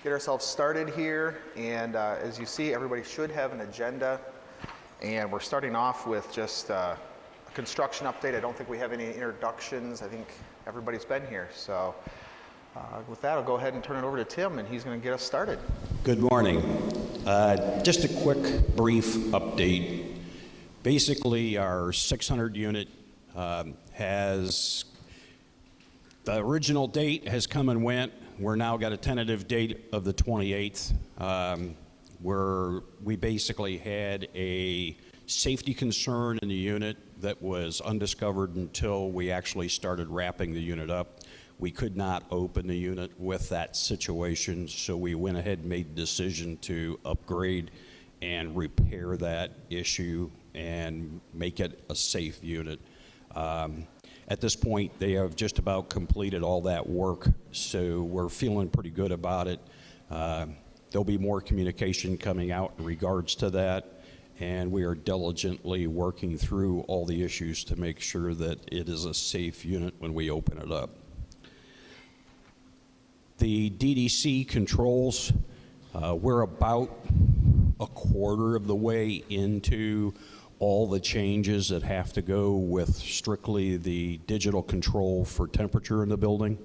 get ourselves started here. And as you see, everybody should have an agenda. And we're starting off with just a construction update. I don't think we have any introductions. I think everybody's been here. So with that, I'll go ahead and turn it over to Tim, and he's going to get us started. Good morning. Just a quick, brief update. Basically, our 600 unit has, the original date has come and went. We're now got a tentative date of the 28th, where we basically had a safety concern in the unit that was undiscovered until we actually started wrapping the unit up. We could not open the unit with that situation, so we went ahead and made the decision to upgrade and repair that issue and make it a safe unit. At this point, they have just about completed all that work, so we're feeling pretty good about it. There'll be more communication coming out in regards to that, and we are diligently working through all the issues to make sure that it is a safe unit when we open it up. The DDC controls, we're about a quarter of the way into all the changes that have to go with strictly the digital control for temperature in the building.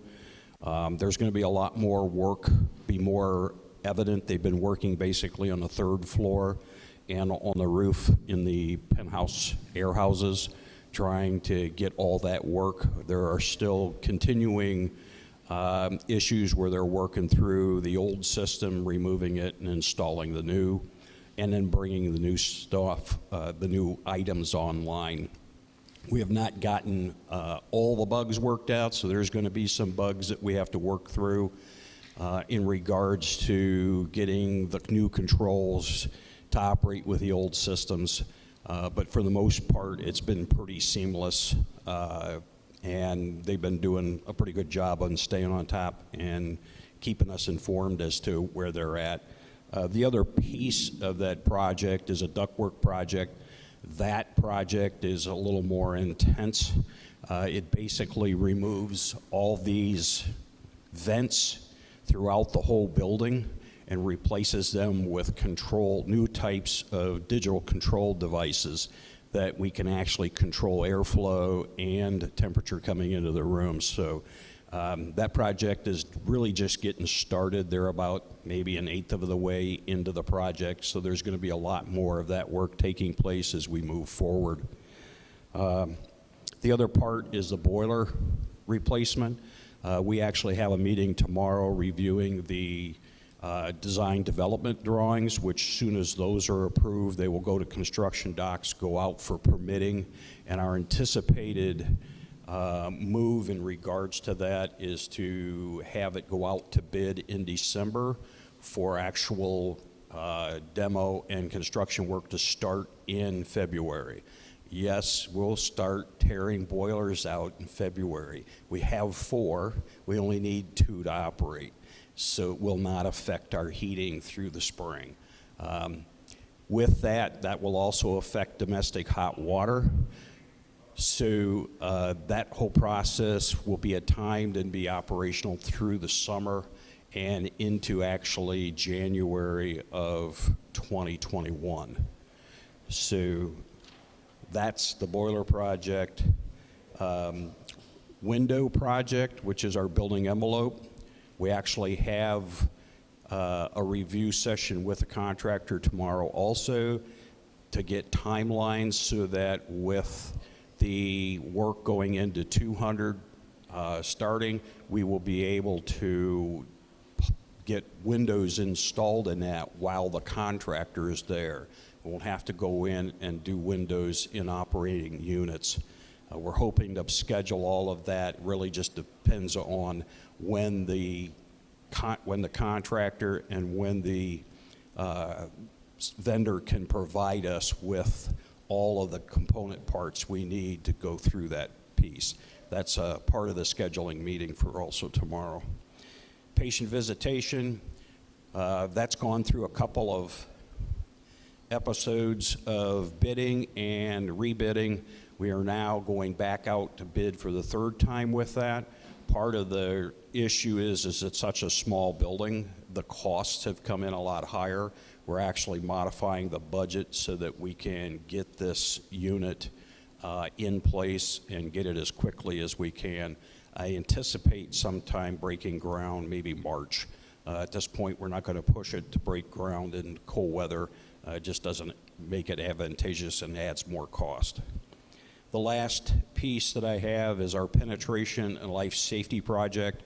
There's going to be a lot more work, be more evident. They've been working basically on the third floor and on the roof in the penthouse air houses, trying to get all that work. There are still continuing issues where they're working through the old system, removing it and installing the new, and then bringing the new stuff, the new items online. We have not gotten all the bugs worked out, so there's going to be some bugs that we have to work through in regards to getting the new controls to operate with the old systems. But for the most part, it's been pretty seamless. And they've been doing a pretty good job on staying on top and keeping us informed as to where they're at. The other piece of that project is a ductwork project. That project is a little more intense. It basically removes all these vents throughout the whole building and replaces them with new types of digital control devices that we can actually control airflow and temperature coming into the room. So that project is really just getting started. They're about maybe an eighth of the way into the project, so there's going to be a lot more of that work taking place as we move forward. The other part is the boiler replacement. We actually have a meeting tomorrow reviewing the design development drawings, which as soon as those are approved, they will go to construction docs, go out for permitting, and our anticipated move in regards to that is to have it go out to bid in December for actual demo and construction work to start in February. Yes, we'll start tearing boilers out in February. We have 4, we only need 2 to operate, so it will not affect our heating through the spring. With that will also affect domestic hot water. So that whole process will be timed and be operational through the summer and into actually January of 2021. So that's the boiler project. Window project, which is our building envelope. We actually have a review session with the contractor tomorrow also to get timelines so that with the work going into 200 starting, we will be able to get windows installed in that while the contractor is there. We won't have to go in and do windows in operating units. We're hoping to schedule all of that. Really just depends on when the contractor and when the vendor can provide us with all of the component parts we need to go through that piece. That's part of the scheduling meeting for also tomorrow. Patient visitation, that's gone through a couple of episodes of bidding and rebidding. We are now going back out to bid for the 3rd time with that. Part of the issue is it's such a small building, the costs have come in a lot higher. We're actually modifying the budget so that we can get this unit in place and get it as quickly as we can. I anticipate sometime breaking ground, maybe March. At this point, we're not going to push it to break ground in cold weather. It just doesn't make it advantageous and adds more cost. The last piece that I have is our penetration and life safety project.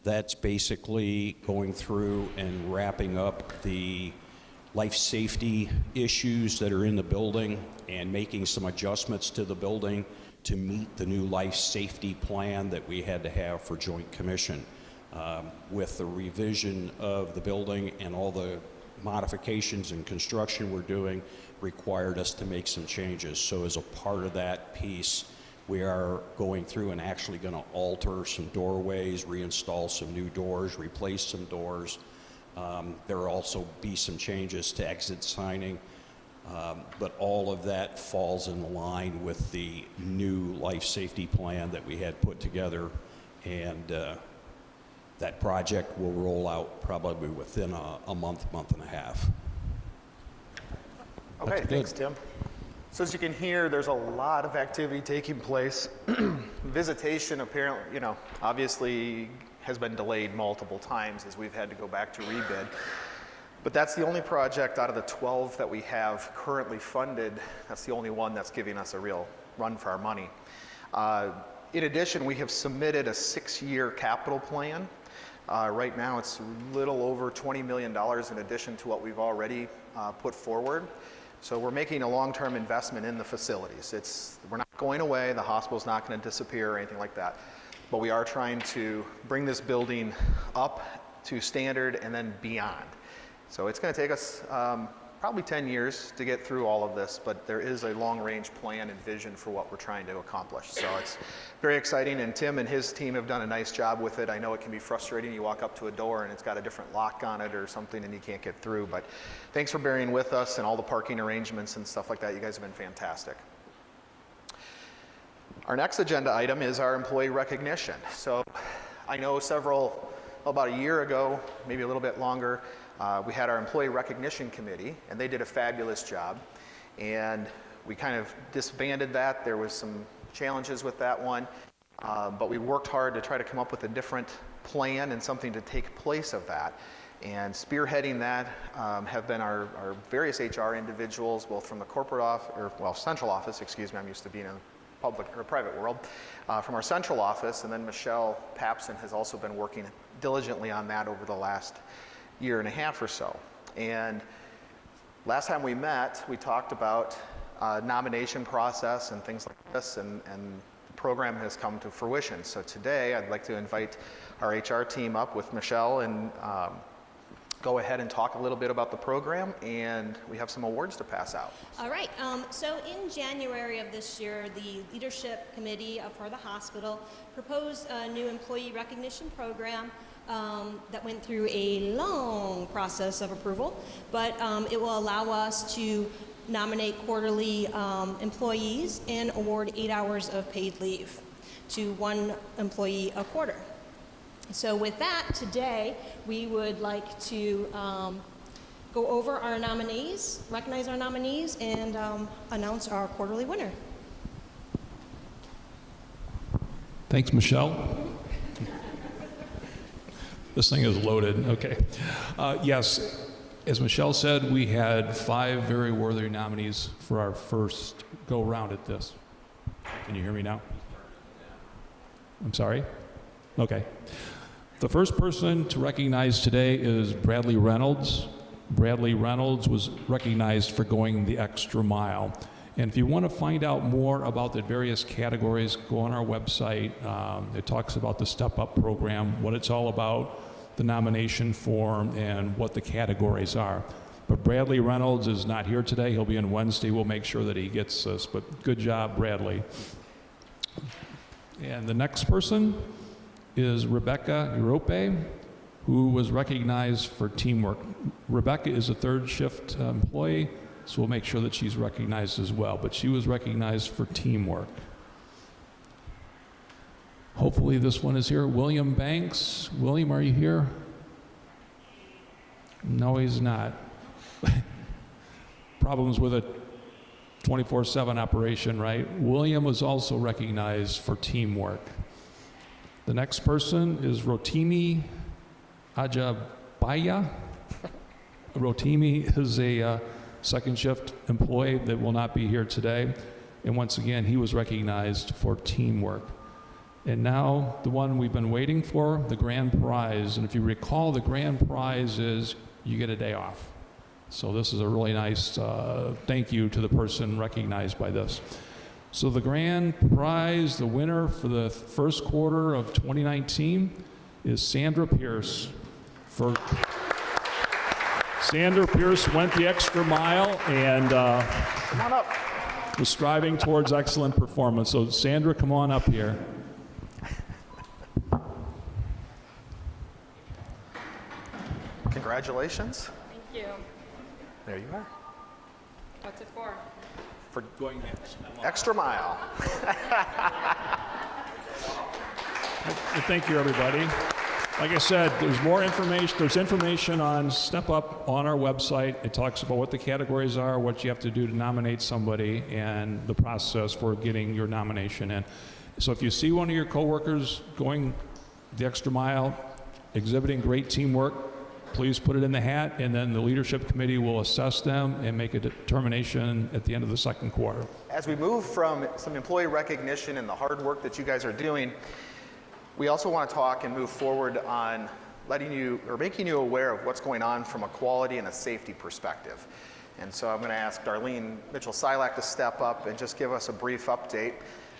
That's basically going through and wrapping up the life safety issues that are in the building and making some adjustments to the building to meet the new life safety plan that we had to have for Joint Commission. With the revision of the building and all the modifications and construction we're doing required us to make some changes. So as a part of that piece, we are going through and actually going to alter some doorways, reinstall some new doors, replace some doors. There will also be some changes to exit signing, but all of that falls in line with the new life safety plan that we had put together, and that project will roll out probably within a month, month and a half. Okay, That's thanks, good. Tim. So as you can hear, there's a lot of activity taking place. Visitation apparently, obviously has been delayed multiple times as we've had to go back to rebid. But that's the only project out of the 12 that we have currently funded. That's the only one that's giving us a real run for our money. In addition, we have submitted a 6-year capital plan. Right now, it's a little over $20 million in addition to what we've already put forward. So we're making a long-term investment in the facilities. We're not going away. The hospital's not going to disappear or anything like that. But we are trying to bring this building up to standard and then beyond. So it's going to take us probably 10 years to get through all of this, but there is a long-range plan and vision for what we're trying to accomplish. So it's very exciting, and Tim and his team have done a nice job with it. I know it can be frustrating. You walk up to a door and it's got a different lock on it or something and you can't get through, but thanks for bearing with us and all the parking arrangements and stuff like that. You guys have been fantastic. Our next agenda item is our employee recognition. So I know about a year ago, maybe a little bit longer, we had our employee recognition committee, and they did a fabulous job. And we kind of disbanded that. There was some challenges with that one, but we worked hard to try to come up with a different plan and something to take place of that. And spearheading that have been our various HR individuals, both from the central office, excuse me, I'm used to being in the public or private world, from our central office, and then Michelle Papson has also been working diligently on that over the last year and a half or so. And last time we met, we talked about nomination process and things like this, and the program has come to fruition. So today I'd like to invite our HR team up with Michelle and go ahead and talk a little bit about the program, and we have some awards to pass out. All right, so in January of this year, the leadership committee for the hospital proposed a new employee recognition program that went through a long process of approval, but it will allow us to nominate quarterly employees and award 8 hours of paid leave to one employee a quarter. So with that, today we would like to go over our nominees, recognize our nominees, and announce our quarterly winner. Thanks, Michelle. This thing is loaded. Okay. Yes, as Michelle said, we had 5 very worthy nominees for our first go-round at this. Can you hear me now? I'm sorry? Okay. The first person to recognize today is Bradley Reynolds. Bradley Reynolds was recognized for going the extra mile. And if you want to find out more about the various categories, go on our website. It talks about the Step Up program, what it's all about, the nomination form, and what the categories are. But Bradley Reynolds is not here today. He'll be in Wednesday. We'll make sure that he gets this. But good job, Bradley. And the next person is Rebecca Europe, who was recognized for teamwork. Rebecca is a third shift employee, so we'll make sure that she's recognized as well. But she was recognized for teamwork. Hopefully this one is here. William Banks. William, are you here? No, he's not. Problems with a 24/7 operation, right? William was also recognized for teamwork. The next person is Rotimi Ajabaya. Rotimi is a second shift employee that will not be here today. And once again, he was recognized for teamwork. And now the one we've been waiting for, the grand prize. And if you recall, the grand prize is you get a day off. So this is a really nice thank you to the person recognized by this. So the grand prize, the winner for the first quarter of 2019 is Sandra Pierce. Sandra Pierce went the extra mile and Come on up. was striving towards excellent performance. So Sandra, come on up here. Congratulations. Thank you. There you are. What's it for? For Going next. extra mile. Thank you, everybody. Like I said, there's more information. There's information on Step Up on our website. It talks about what the categories are, what you have to do to nominate somebody, and the process for getting your nomination in. So if you see one of your coworkers going the extra mile, exhibiting great teamwork, please put it in the hat, and then the leadership committee will assess them and make a determination at the end of the second quarter. As we move from some employee recognition and the hard work that you guys are doing, we also want to talk and move forward on letting you or making you aware of what's going on from a quality and a safety perspective. And so I'm going to ask Darlene Mitchell-Silak to step up and just give us a brief update.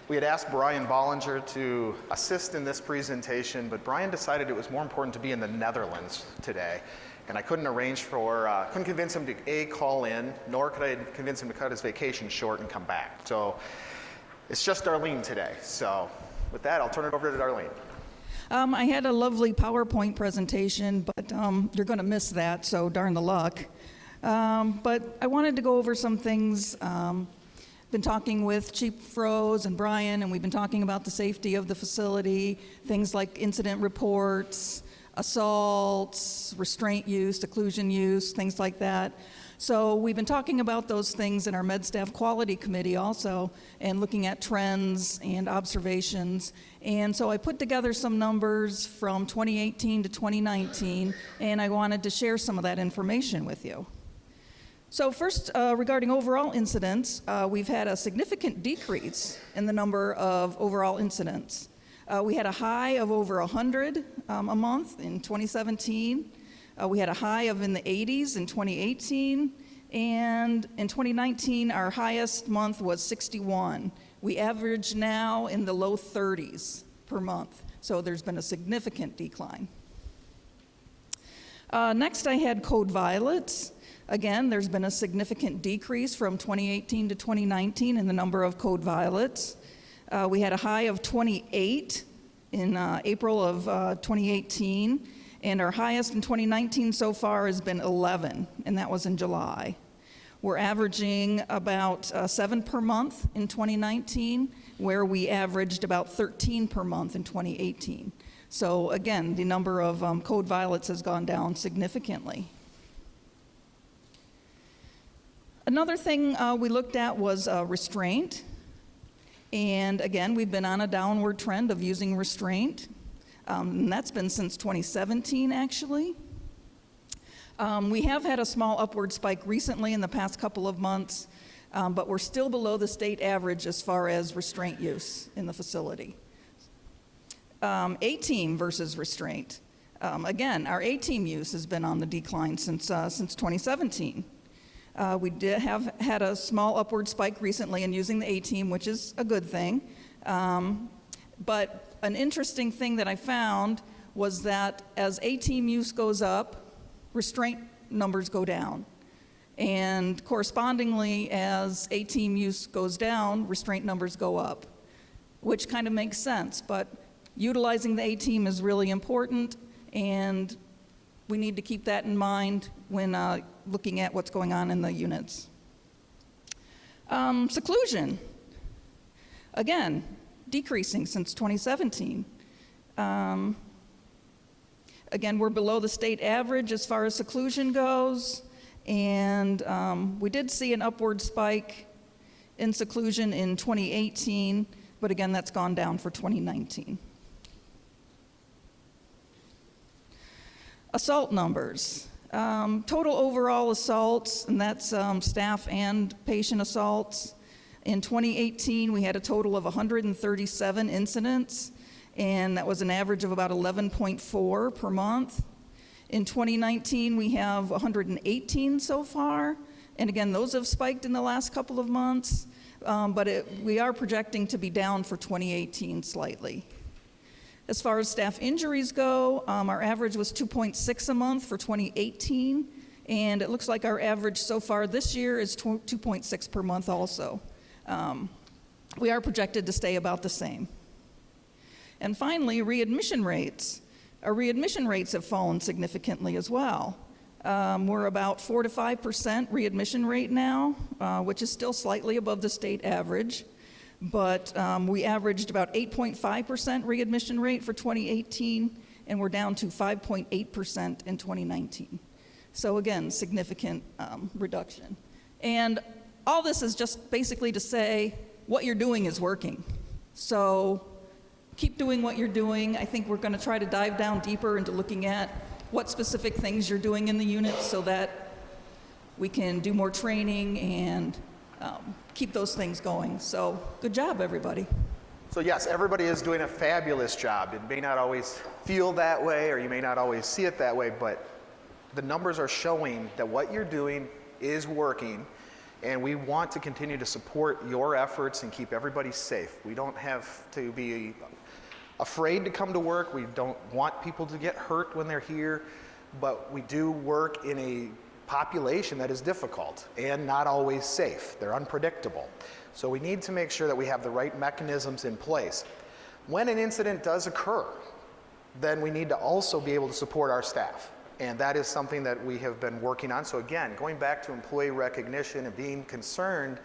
We had asked Brian Bollinger to assist in this presentation, but Brian decided it was more important to be in the Netherlands today. And I couldn't couldn't convince him to call in, nor could I convince him to cut his vacation short and come back. So it's just Darlene today. So with that, I'll turn it over to Darlene. I had a lovely PowerPoint presentation, but you're going to miss that, so darn the luck. But I wanted to go over some things. Been talking with Chief Rose and Brian, and we've been talking about the safety of the facility, things like incident reports, assaults, restraint use, seclusion use, things like that. So we've been talking about those things in our Med Staff Quality Committee also, and looking at trends and observations. And so I put together some numbers from 2018 to 2019, and I wanted to share some of that information with you. So first, regarding overall incidents, we've had a significant decrease in the number of overall incidents. We had a high of over 100 a month in 2017. We had a high of in the 80s in 2018. And in 2019, our highest month was 61. We average now in the low 30s per month. So there's been a significant decline. Next, I had code violates. Again, there's been a significant decrease from 2018 to 2019 in the number of code violates. We had a high of 28 in April of 2018, and our highest in 2019 so far has been 11, and that was in July. We're averaging about 7 per month in 2019, where we averaged about 13 per month in 2018. So again, the number of code violates has gone down significantly. Another thing we looked at was restraint. And again, we've been on a downward trend of using restraint. And that's been since 2017, actually. We have had a small upward spike recently in the past couple of months, but we're still below the state average as far as restraint use in the facility. A-team versus restraint. Again, our A-team use has been on the decline since 2017. We did have had a small upward spike recently in using the A-team, which is a good thing. But an interesting thing that I found was that as A-team use goes up, restraint numbers go down. And correspondingly, as A-team use goes down, restraint numbers go up, which kind of makes sense. But utilizing the A-team is really important, and we need to keep that in mind when looking at what's going on in the units. Seclusion. Again, decreasing since 2017. Again, we're below the state average as far as seclusion goes, and we did see an upward spike in seclusion in 2018, but again, that's gone down for 2019. Assault numbers. Total overall assaults, and that's staff and patient assaults. In 2018, we had a total of 137 incidents, and that was an average of about 11.4 per month. In 2019, we have 118 so far, and again, those have spiked in the last couple of months, but we are projecting to be down for 2018 slightly. As far as staff injuries go, our average was 2.6 a month for 2018, and it looks like our average so far this year is 2.6 per month also. We are projected to stay about the same. And finally, readmission rates. Our readmission rates have fallen significantly as well. We're about 4 to 5% readmission rate now, which is still slightly above the state average. But we averaged about 8.5% readmission rate for 2018, and we're down to 5.8% in 2019. So again, significant reduction. And all this is just basically to say what you're doing is working. So keep doing what you're doing. I think we're going to try to dive down deeper into looking at what specific things you're doing in the unit so that we can do more training and keep those things going. So good job, everybody. So yes, everybody is doing a fabulous job. It may not always feel that way, or you may not always see it that way, but the numbers are showing that what you're doing is working, and we want to continue to support your efforts and keep everybody safe. We don't have to be afraid to come to work. We don't want people to get hurt when they're here, but we do work in a population that is difficult and not always safe. They're unpredictable. So we need to make sure that we have the right mechanisms in place. When an incident does occur, then we need to also be able to support our staff. And that is something that we have been working on. So again, going back to employee recognition and being concerned,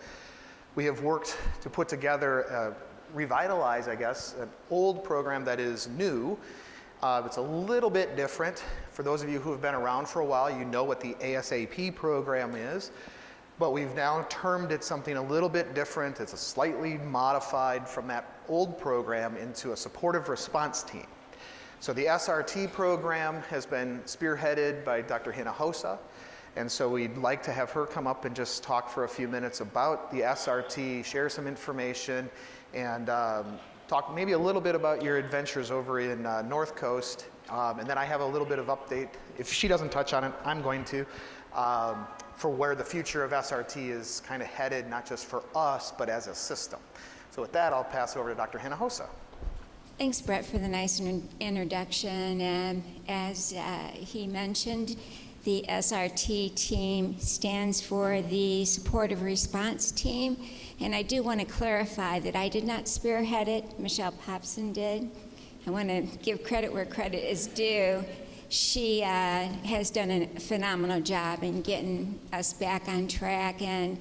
we have worked to put together, revitalize, I guess, an old program that is new. It's a little bit different. For those of you who have been around for a while, you know what the ASAP program is, but we've now termed it something a little bit different. It's a slightly modified from that old program into a supportive response team. So the SRT program has been spearheaded by Dr. Hinojosa, and so we'd like to have her come up and just talk for a few minutes about the SRT, share some information, and talk maybe a little bit about your adventures over in North Coast, and then I have a little bit of update. If she doesn't touch on it, I'm going to, for where the future of SRT is kind of headed, not just for us, but as a system. So with that, I'll pass it over to Dr. Hinojosa. Thanks, Brett, for the nice introduction. And as he mentioned, the SRT team stands for the Supportive Response Team. And I do want to clarify that I did not spearhead it. Michelle Popson did. I want to give credit where credit is due. She has done a phenomenal job in getting us back on track and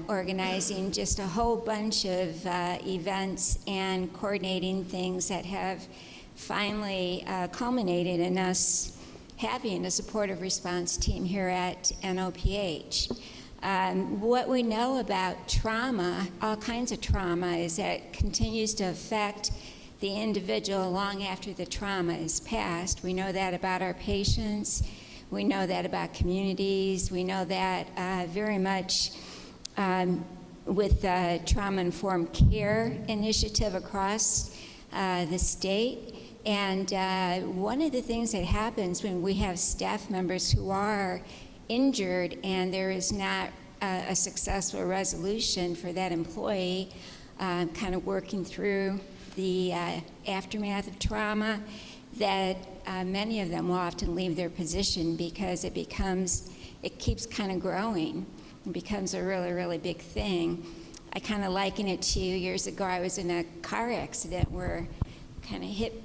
organizing just a whole bunch of events and coordinating things that have finally culminated in us having a supportive response team here at NOPH. What we know about trauma, all kinds of trauma, is that it continues to affect the individual long after the trauma is past. We know that about our patients. We know that about communities. We know that very much with the Trauma-Informed Care initiative across the state. And one of the things that happens when we have staff members who are injured and there is not a successful resolution for that employee, kind of working through the aftermath of trauma, that many of them will often leave their position because it keeps kind of growing. It becomes a really, really big thing. I kind of liken it to years ago, I was in a car accident where I kind of hit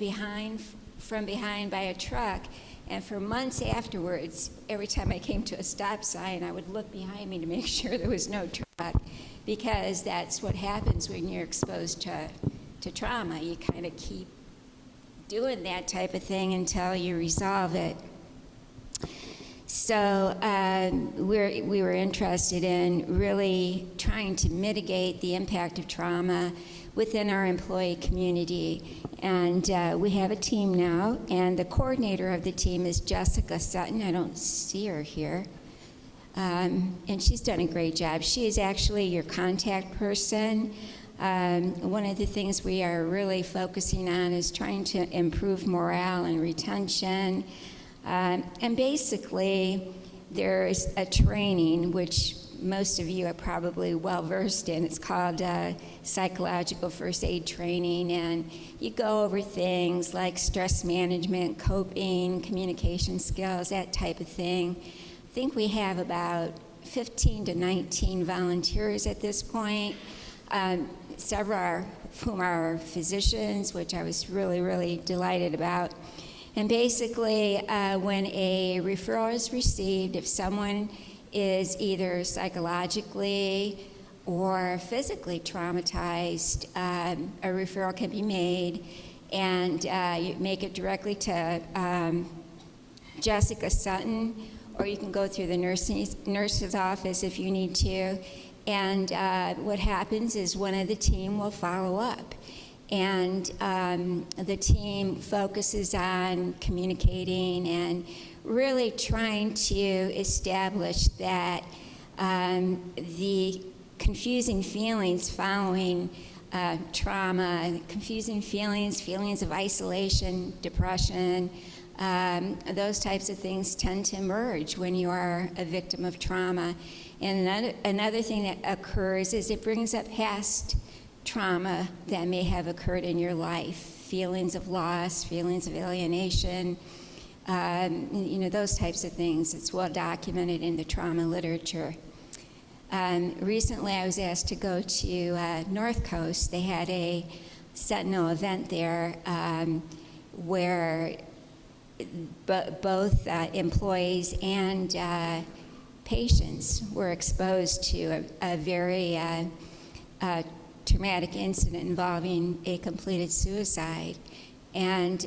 from behind by a truck, and for months afterwards, every time I came to a stop sign, I would look behind me to make sure there was no truck, because that's what happens when you're exposed to to trauma. You kind of keep doing that type of thing until you resolve it. So we were interested in really trying to mitigate the impact of trauma within our employee community. And we have a team now, and the coordinator of the team is Jessica Sutton. I don't see her here. And she's done a great job. She is actually your contact person. One of the things we are really focusing on is trying to improve morale and retention. And basically, there's a training which most of you are probably well versed in. It's called psychological first aid training, and you go over things like stress management, coping, communication skills, that type of thing. I think we have about 15 to 19 volunteers at this point. Several of whom are physicians, which I was really, really delighted about. And basically, when a referral is received, if someone is either psychologically or physically traumatized, a referral can be made, and you make it directly to Jessica Sutton, or you can go through the nurse's office if you need to. And what happens is one of the team will follow up. And the team focuses on communicating and really trying to establish that the confusing feelings following trauma, confusing feelings of isolation, depression, those types of things tend to emerge when you are a victim of trauma. And another thing that occurs is it brings up past trauma that may have occurred in your life, feelings of loss, feelings of alienation, those types of things. It's well documented in the trauma literature. Recently, I was asked to go to North Coast. They had a Sentinel event there where both employees and patients were exposed to a very traumatic incident involving a completed suicide. And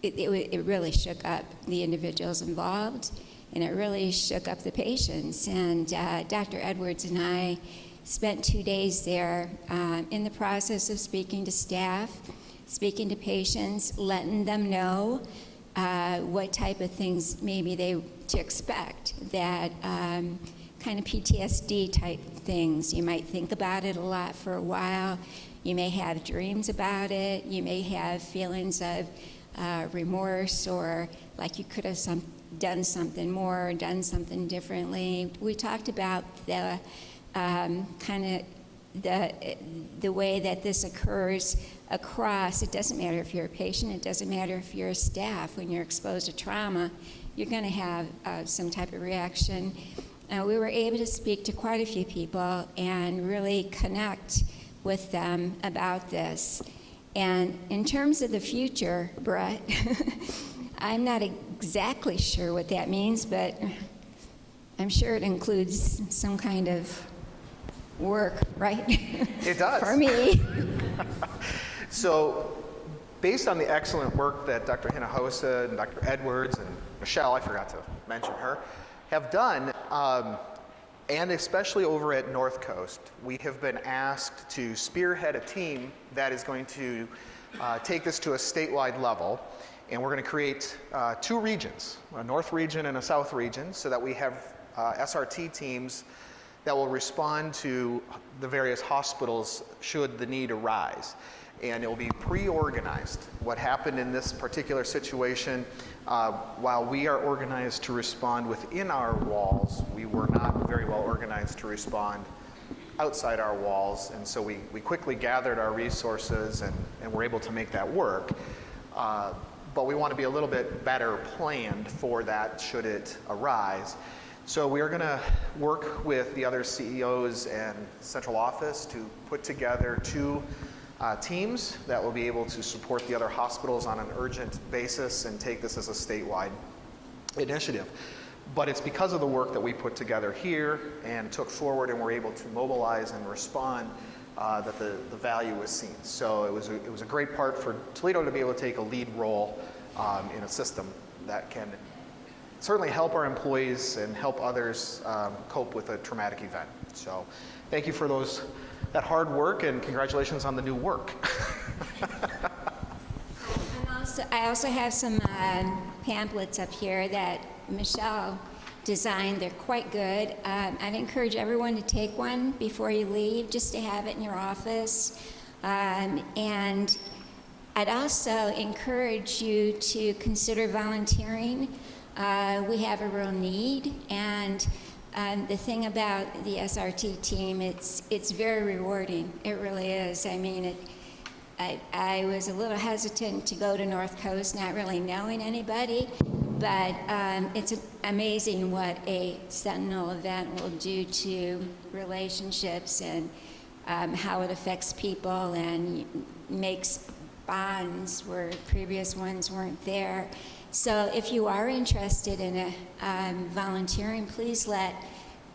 it really shook up the individuals involved, and it really shook up the patients. And Dr. Edwards and I spent 2 days there in the process of speaking to staff, speaking to patients, letting them know what type of things maybe they to expect, that kind of PTSD type things. You might think about it a lot for a while. You may have dreams about it. You may have feelings of remorse, or like you could have done something more, done something differently. We talked about the kind of the way that this occurs across. It doesn't matter if you're a patient. It doesn't matter if you're a staff. When you're exposed to trauma, you're going to have some type of reaction. We were able to speak to quite a few people and really connect with them about this. And in terms of the future, Brett, I'm not exactly sure what that means, but I'm sure it includes some kind of work, right? It does. For me. So, based on the excellent work that Dr. Hinojosa and Dr. Edwards and Michelle, I forgot to mention her, have done, and especially over at North Coast, we have been asked to spearhead a team that is going to take this to a statewide level. And we're going to create 2 regions, a North region and a South region, so that we have SRT teams that will respond to the various hospitals should the need arise. And it will be pre-organized. What happened in this particular situation, while we are organized to respond within our walls, we were not very well organized to respond outside our walls. And so we quickly gathered our resources and were able to make that work. But we want to be a little bit better planned for that should it arise. So we are going to work with the other CEOs and central office to put together 2 teams that will be able to support the other hospitals on an urgent basis and take this as a statewide initiative. But it's because of the work that we put together here and took forward and were able to mobilize and respond that the value was seen. So it was a great part for Toledo to be able to take a lead role in a system that can certainly help our employees and help others cope with a traumatic event. So thank you for that hard work, and congratulations on the new work. I also have some pamphlets up here that Michelle designed. They're quite good. I'd encourage everyone to take one before you leave, just to have it in your office. And I'd also encourage you to consider volunteering. We have a real need, and the thing about the SRT team, it's very rewarding. It really is. I mean, I was a little hesitant to go to North Coast, not really knowing anybody, but it's amazing what a Sentinel event will do to relationships and how it affects people and makes bonds where previous ones weren't there. So if you are interested in volunteering, please let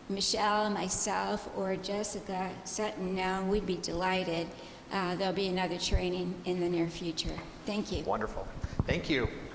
Michelle, myself, or Jessica Sutton know. We'd be delighted. There'll be another training in the near future. Thank you. Wonderful. Thank you.